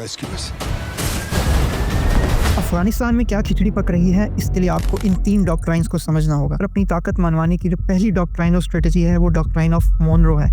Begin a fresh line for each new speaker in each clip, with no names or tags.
इसकी बस।
अफगानिस्तान में क्या खिचड़ी पक रही है, इसके लिए आपको इन 3 डॉक्ट्राइन्स को समझना होगा। और अपनी ताकत मनवाने की जो पहली डॉक्ट्राइन और स्ट्रेटजी है वो डॉक्ट्राइन ऑफ मोनरो है।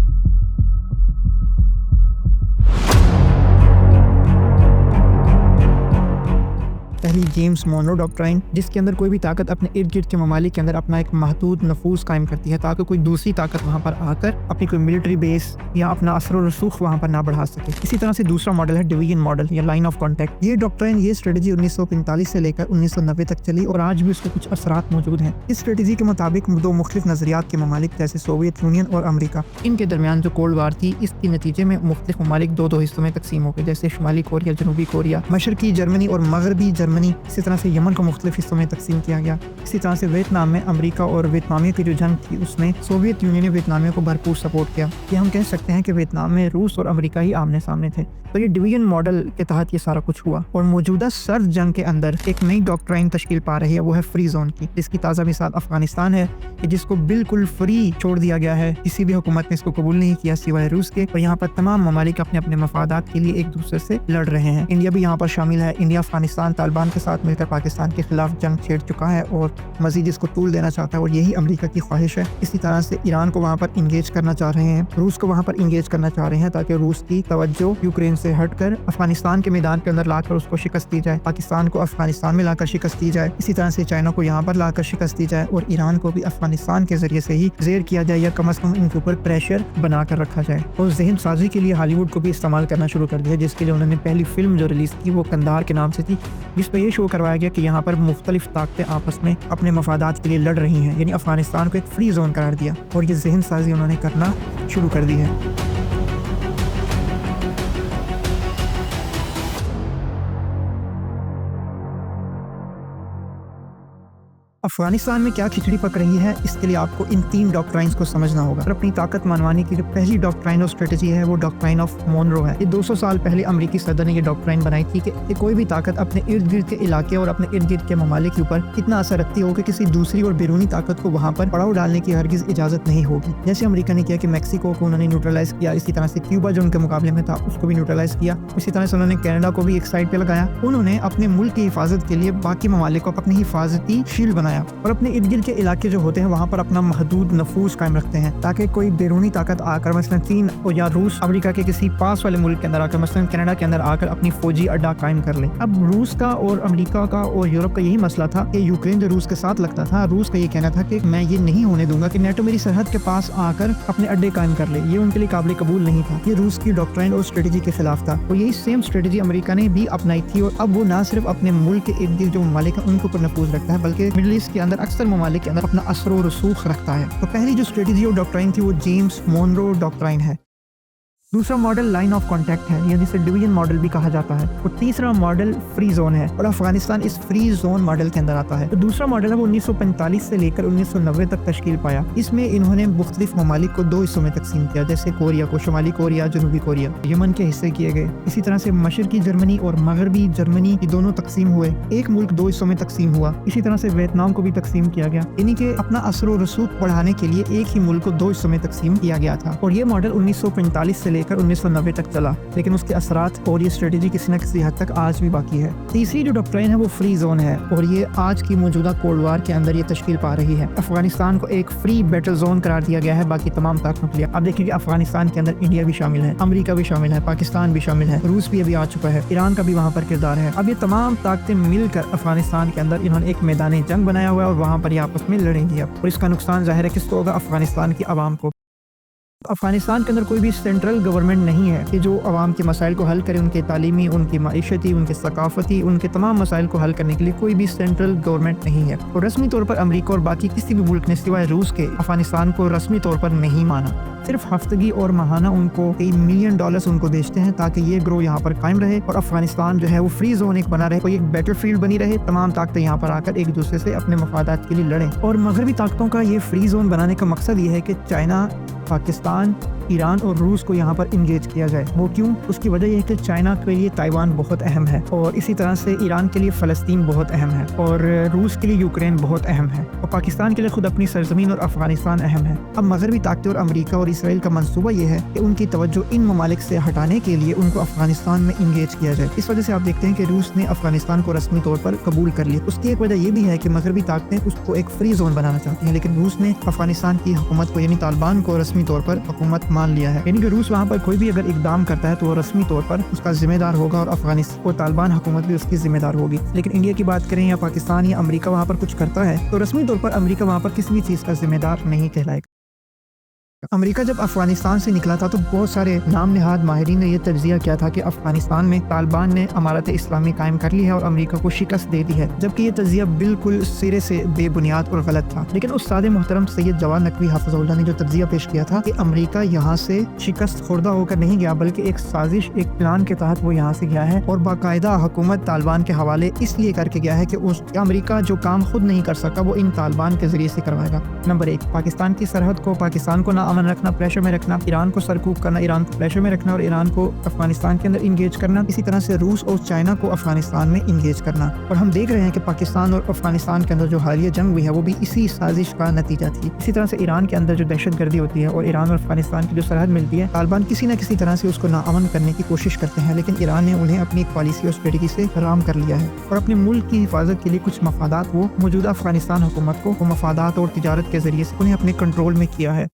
पहली जेम्स मोनरो डॉक्ट्राइन, जिसके अंदर कोई भी ताकत अपने इर्द गिर्द के ममालिक के अंदर अपना एक महदूद नफूज कायम करती है ताकि कोई दूसरी ताकत वहाँ पर आकर अपनी कोई मिलिट्री बेस या अपना असर और रसूख वहाँ पर ना बढ़ा सके। इसी तरह से दूसरा मॉडल है डिवीजन मॉडल या लाइन ऑफ कॉन्टैक्ट। ये डॉक्ट्राइन, ये स्ट्रेटजी 1945 से लेकर 1990 तक चली और आज भी उसके कुछ असरात मौजूद हैं। इस स्ट्रेटजी के मुताबिक दो मुख्तलिफ नजरियात के ममालिक जैसे सोवियत यूनियन और अमरीका, इनके दरमियान जो कोल्ड वार थी, इसके नतीजे में मुख्तलिफ ममालिक दो हिस्सों में तकसीम हो गए, जैसे शुमाली कोरिया, जनूबी कोरिया, मशरकी जर्मनी और मगरबी जर्मनी। इसी तरह से यमन को मुख्तलिफ हिस्सों में तकसीम किया गया। इसी तरह से वियतनाम में अमरीका और वियतनामियों की जो जंग थी उसमें सोवियत यूनियन ने वियतनामियों को भरपूर सपोर्ट किया। ये हम कह सकते हैं कि वियतनाम में रूस और अमरीका ही आमने सामने थे। तो ये डिवीजन मॉडल के तहत ये सारा कुछ हुआ और मौजूदा सर्द जंग के अंदर एक नई डॉक्ट्राइन तश्कील पा रही है, वो है फ्री जोन की, जिसकी ताज़ा मिसाल अफगानिस्तान है कि जिसको बिल्कुल फ्री छोड़ दिया गया है। किसी भी हुकूमत ने इसको कबूल नहीं किया सिवाय रूस के, और यहाँ पर तमाम ममालिक अपने अपने मफादात के लिए एक दूसरे से लड़ रहे हैं। इंडिया भी यहाँ पर शामिल है। इंडिया अफगानिस्तान तालिबान के साथ मिलकर पाकिस्तान के खिलाफ जंग छेड़ चुका है और मजीद इसको तूल देना चाहता है, और यही अमरीका की ख्वाहिश है। इसी तरह से ईरान को वहाँ पर इंगेज करना चाह रहे हैं, रूस को वहाँ पर इंगेज करना चाह रहे हैं ताकि रूस की तवज्जो यूक्रेन से हटकर अफगानिस्तान के मैदान के अंदर लाकर उसको शिकस्त दी जाए, पाकिस्तान को अफगानिस्तान में लाकर शिकस्त दी जाए। इसी तरह से चाइना को यहाँ पर लाकर शिकस्त दी जाए और ईरान को भी अफगानिस्तान के जरिए से ही जेर किया जाए या कम अज कम इनके ऊपर प्रेशर बना कर रखा जाए। और जहन साजी के लिए हॉलीवुड को भी इस्तेमाल करना शुरू कर दिया, जिसके लिए उन्होंने पहली फिल्म जो रिलीज की वो कंधार के नाम से थी, जिस पर यह शो करवाया गया कि यहाँ पर मुख्तलिफ ताकतें आपस में अपने मफादात के लिए लड़ रही हैं, यानी अफगानिस्तान को एक फ्री जोन करार दिया और ये जहन साजी उन्होंने करना शुरू कर दी है। अफगानिस्तान में क्या खिचड़ी पक रही है, इसके लिए आपको इन 3 डॉक्ट्राइन्स को समझना होगा। और अपनी ताकत मनवाने की जो पहली डॉक्ट्राइन और स्ट्रेटजी है वो डॉक्ट्राइन ऑफ मोनरो है। ये 200 साल पहले अमरीकी सदर ने ये डॉक्ट्राइन बनाई थी कि कोई भी ताकत अपने इर्द गिर्द के इलाके और अपने इर्द गिर्द के ममालिक के ऊपर कितना असर रखती हो कि किसी दूसरी और बैरूनी ताकत को वहाँ पर पड़ाव डालने की हरगिज इजाजत नहीं होगी। जैसे अमरीका ने किया कि मैक्सिको को उन्होंने न्यूट्रलाइज किया, इसी तरह से क्यूबा जो उनके मुकाबले में था उसको भी न्यूट्रलाइज किया। इसी तरह से उन्होंने कनाडा को भी एक साइड पे लगाया। उन्होंने अपने मुल्क की हिफाजत के लिए बाकी ममालिक को अपनी हिफाजती शील्ड बनाया और अपने इर्द गिर्द के इलाके जो होते हैं वहाँ पर अपना महदूद नफूज कायम रखते हैं ताकि कोई बैरूनी ताकत आकर मसलन चीन या रूस अमेरिका के किसी पास वाले मुल्क के अंदर आकर मसलन कनाडा के अंदर आकर अपनी फौजी अड्डा कायम कर ले। अब रूस का और अमेरिका का और यूरोप का यही मसला था कि यूक्रेन जो रूस के साथ लगता था, रूस का ये कहना था कि मैं ये नहीं होने दूंगा कि नेटो मेरी सरहद के पास आकर अपने अड्डे कायम कर ले। ये उनके लिए काबिल कबूल नहीं था। ये रूस की डॉक्ट्राइन और स्ट्रेटजी के खिलाफ था। और यही सेम स्ट्रेटजी अमेरिका ने भी अपनाई थी और अब वो ना सिर्फ अपने मुल्क के इर्द गिर्द जो ममालिक है उनके ऊपर नफूज रखता है, बल्कि मिडिल ईस्ट के अंदर अक्सर ममालिक के अंदर अपना असर और रसूख रखता है। तो पहली जो स्ट्रेटजी और डॉक्ट्राइन थी वो जेम्स मोनरो डॉक्ट्राइन है। दूसरा मॉडल लाइन ऑफ कॉन्टैक्ट है, यानी जिसे डिवीजन मॉडल भी कहा जाता है। और तीसरा मॉडल फ्री जोन है और अफगानिस्तान इस फ्री जोन मॉडल के अंदर आता है। तो दूसरा मॉडल है वो 1945 से लेकर 1990 तक तश्कील पाया। इसमें इन्होंने मुख्तलिफ ममालिक को 2 हिस्सों में तकसीम किया, जैसे कोरिया को शुमाली कोरिया, जनूबी कोरिया, यमन के हिस्से किए गए। इसी तरह से मशरकी जर्मनी और मगरबी जर्मनी ये दोनों तकसीम हुए। एक मुल्क 2 हिस्सों में तकसीम हुआ। इसी तरह से वियतनाम को भी तकसीम किया गया। इन्हीं के अपना असर और रसूख बढ़ाने के लिए एक ही मुल्क को 2 हिस्सों में तकसीम किया गया था। और ये मॉडल 1945 से लेकर 1990 तक चला, लेकिन उसके असरात और ये स्ट्रेटजी किसी न किसी हद तक आज भी बाकी है। तीसरी जो डॉक्ट्राइन है वो फ्री जोन है और ये आज की मौजूदा कोल्ड वार के अंदर ये तश्कील पा रही है। अफगानिस्तान को एक फ्री बैटल जोन करार दिया गया है बाकी तमाम ताकतों के लिए। अब देखिए कि अफगानिस्तान के अंदर इंडिया भी शामिल है, अमेरिका भी शामिल है, पाकिस्तान भी शामिल है, रूस भी अभी आ चुका है, ईरान का भी वहाँ पर किरदार है। अब ये तमाम ताकतें मिलकर अफगानिस्तान के अंदर इन्होंने एक मैदान जंग बनाया हुआ है और वहाँ पर ये आपस में लड़ेंगी। अब और इसका नुकसान जाहिर है किसको होगा? अफगानिस्तान की आवाम को। अफगानिस्तान के अंदर कोई भी सेंट्रल गवर्नमेंट नहीं है कि जो अवाम के मसाइल को हल करे, उनके तालीमी, उनकी माइशती, उनके सकाफती, उनके तमाम मसाइल को हल करने के लिए कोई भी सेंट्रल गवर्नमेंट नहीं है। और रस्मी तौर पर अमेरिका और बाकी किसी भी मुल्क ने सिवाय रूस के अफगानिस्तान को रस्मी तौर पर नहीं माना। सिर्फ हफ्तगी और माहाना उनको कई $मिलियन उनको बेचते हैं ताकि ये ग्रो यहाँ पर कायम रहे और अफगानिस्तान जो है वो फ्री जोन एक बना रहे, कोई एक बैटल फील्ड बनी रहे, तमाम ताकतें यहाँ पर आकर एक दूसरे से अपने मफादात के लिए लड़ें। और मगरबी ताकतों का ये फ्री जोन बनाने का मकसद ये है कि चाइना, पाकिस्तान, ایران اور روس کو یہاں پر انگیج کیا جائے۔ وہ کیوں؟ اس کی وجہ یہ ہے کہ چائنا کے لیے تائیوان بہت اہم ہے، اور اسی طرح سے ایران کے لیے فلسطین بہت اہم ہے، اور روس کے لیے یوکرین بہت اہم ہے، اور پاکستان کے لیے خود اپنی سرزمین اور افغانستان اہم ہے۔ اب مغربی طاقتیں اور امریکہ اور اسرائیل کا منصوبہ یہ ہے کہ ان کی توجہ ان ممالک سے ہٹانے کے لیے ان کو افغانستان میں انگیج کیا جائے۔ اس وجہ سے آپ دیکھتے ہیں کہ روس نے افغانستان کو رسمی طور پر قبول کر لیا۔ اس کی ایک وجہ یہ بھی ہے کہ مغربی طاقتیں اس کو ایک فری زون بنانا چاہتی ہیں، لیکن روس نے افغانستان کی حکومت کو یعنی طالبان کو رسمی طور پر حکومت مان لیا ہے، یعنی کہ روس وہاں پر کوئی بھی اگر اقدام کرتا ہے تو وہ رسمی طور پر اس کا ذمہ دار ہوگا، اور افغانستان اور طالبان حکومت بھی اس کی ذمہ دار ہوگی۔ لیکن انڈیا کی بات کریں یا پاکستان یا امریکہ وہاں پر کچھ کرتا ہے تو رسمی طور پر امریکہ وہاں پر کسی بھی چیز کا ذمہ دار نہیں کہلائے گا۔ امریکہ جب افغانستان سے نکلا تھا تو بہت سارے نام نہاد ماہرین نے یہ تجزیہ کیا تھا کہ افغانستان میں طالبان نے امارت اسلامی قائم کر لی ہے اور امریکہ کو شکست دے دی ہے، جبکہ یہ تجزیہ بالکل سرے سے بے بنیاد اور غلط تھا۔ لیکن استاد محترم سید جواد نقوی حافظ اللہ نے جو تجزیہ پیش کیا تھا کہ امریکہ یہاں سے شکست خوردہ ہو کر نہیں گیا، بلکہ ایک سازش، ایک پلان کے تحت وہ یہاں سے گیا ہے، اور باقاعدہ حکومت طالبان کے حوالے اس لیے کر کے گیا ہے کہ امریکہ جو کام خود نہیں کر سکا وہ ان طالبان کے ذریعے سے کروائے گا۔ نمبر 1، پاکستان کی سرحد کو، پاکستان کو امن رکھنا، پریشر میں رکھنا، ایران کو سرکوب کرنا، ایران کو پریشر میں رکھنا اور ایران کو افغانستان کے اندر انگیج کرنا، اسی طرح سے روس اور چائنا کو افغانستان میں انگیج کرنا۔ اور ہم دیکھ رہے ہیں کہ پاکستان اور افغانستان کے اندر جو حالیہ جنگ ہوئی ہے وہ بھی اسی سازش کا نتیجہ تھی۔ اسی طرح سے ایران کے اندر جو دہشت گردی ہوتی ہے اور ایران اور افغانستان کی جو سرحد ملتی ہے، طالبان کسی نہ کسی طرح سے اس کو ناامن کرنے کی کوشش کرتے ہیں، لیکن ایران نے انہیں اپنی ایک پالیسی اور اسٹریٹجی سے حرام کر لیا ہے، اور اپنے ملک کی حفاظت کے لیے کچھ مفادات وہ موجودہ افغانستان حکومت کو مفادات اور تجارت کے ذریعے سے انہیں اپنے کنٹرول میں کیا ہے۔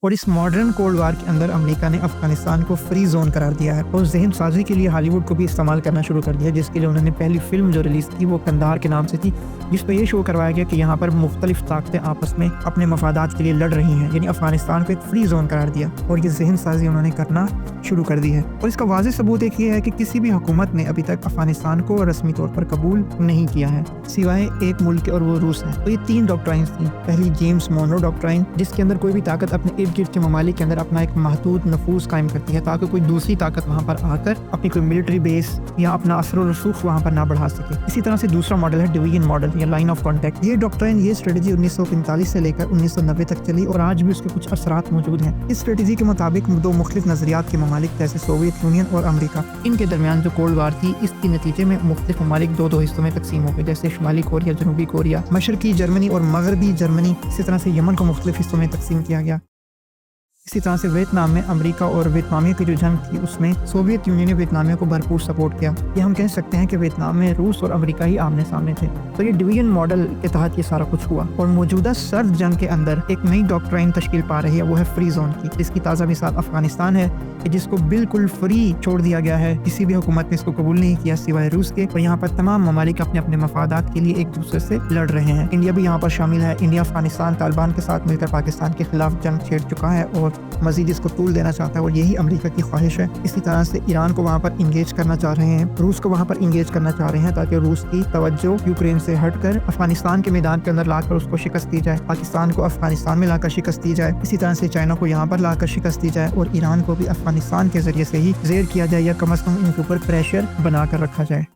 اور اس ماڈرن کولڈ وار کے اندر امریکہ نے افغانستان کو فری زون قرار دیا ہے، اور ذہن سازی کے لیے ہالی ووڈ کو بھی استعمال کرنا شروع کر دیا، جس کے لیے انہوں نے پہلی فلم جو ریلیز کی وہ قندھار کے نام سے تھی، جس پہ یہ شو کروایا گیا کہ یہاں پر مختلف طاقتیں آپس میں اپنے مفادات کے لیے لڑ رہی ہیں، یعنی افغانستان کو ایک فری زون قرار دیا، اور یہ ذہن سازی انہوں نے کرنا شروع کر دی ہے۔ اور اس کا واضح ثبوت ایک یہ ہے کہ کسی بھی حکومت نے ابھی تک افغانستان کو رسمی طور پر قبول نہیں کیا ہے، سوائے ایک ملک کے، اور وہ روس ہے۔ تو یہ 3 ڈاکٹرائنز تھیں۔ پہلی جیمز مونرو ڈاکٹرائن، جس کے اندر کوئی بھی طاقت اپنے ارد گرد کے ممالک کے اندر اپنا ایک محدود نفوذ قائم کرتی ہے تاکہ کوئی دوسری طاقت وہاں پر آ کر اپنی کوئی ملٹری بیس یا اپنا اثر و رسوخ وہاں پر نہ بڑھا سکے۔ اسی طرح سے دوسرا ماڈل ہے ڈویژن ماڈل یا لائن آف کانٹیکٹ۔ یہ ڈاکٹرائن، یہ اسٹریٹجی 1945 سے لے کر 1990 تک چلی، اور آج بھی اس کے کچھ اثرات موجود ہیں۔ اس اسٹریٹجی کے مطابق 2 مختلف نظریات کے ممالک جیسے سوویت یونین اور امریکہ، ان کے درمیان جو کولڈ وار تھی، اس کے نتیجے میں مختلف ممالک 2 حصوں میں تقسیم ہو گئے، جیسے شمالی کوریا، جنوبی کوریا، مشرقی جرمنی اور مغربی جرمنی۔ اسی طرح سے یمن کو مختلف حصوں میں تقسیم کیا گیا۔ اسی طرح سے ویتنام میں امریکہ اور ویتنامیہ کی جو جنگ تھی اس میں سوویت یونین نے ویتنامیہ کو بھرپور سپورٹ کیا۔ یہ ہم کہہ سکتے ہیں کہ ویتنام میں روس اور امریکہ ہی آمنے سامنے تھے۔ تو یہ ڈویژن ماڈل کے تحت یہ سارا کچھ ہوا، اور موجودہ سرد جنگ کے اندر ایک نئی ڈاکٹرائن تشکیل پا رہی ہے، وہ ہے فری زون کی، جس کی تازہ مثال افغانستان ہے، جس کو بالکل فری چھوڑ دیا گیا ہے، کسی بھی حکومت نے اس کو قبول نہیں کیا سوائے روس کے، اور یہاں پر تمام ممالک اپنے اپنے مفادات کے لیے ایک دوسرے سے لڑ رہے ہیں۔ انڈیا بھی یہاں پر شامل ہے۔ انڈیا افغانستان طالبان کے ساتھ مل کر پاکستان کے خلاف جنگ چھیڑ چکا ہے اور مزید اس کو طول دینا چاہتا ہے، اور یہی امریکہ کی خواہش ہے۔ اسی طرح سے ایران کو وہاں پر انگیج کرنا چاہ رہے ہیں، روس کو وہاں پر انگیج کرنا چاہ رہے ہیں، تاکہ روس کی توجہ یوکرین سے ہٹ کر افغانستان کے میدان کے اندر لا کر اس کو شکست دی جائے، پاکستان کو افغانستان میں لا کر شکست دی جائے، اسی طرح سے چائنا کو یہاں پر لا کر شکست دی جائے، اور ایران کو بھی افغانستان کے ذریعے سے ہی زیر کیا جائے، یا کم از کم ان کے اوپر پریشر بنا کر رکھا جائے۔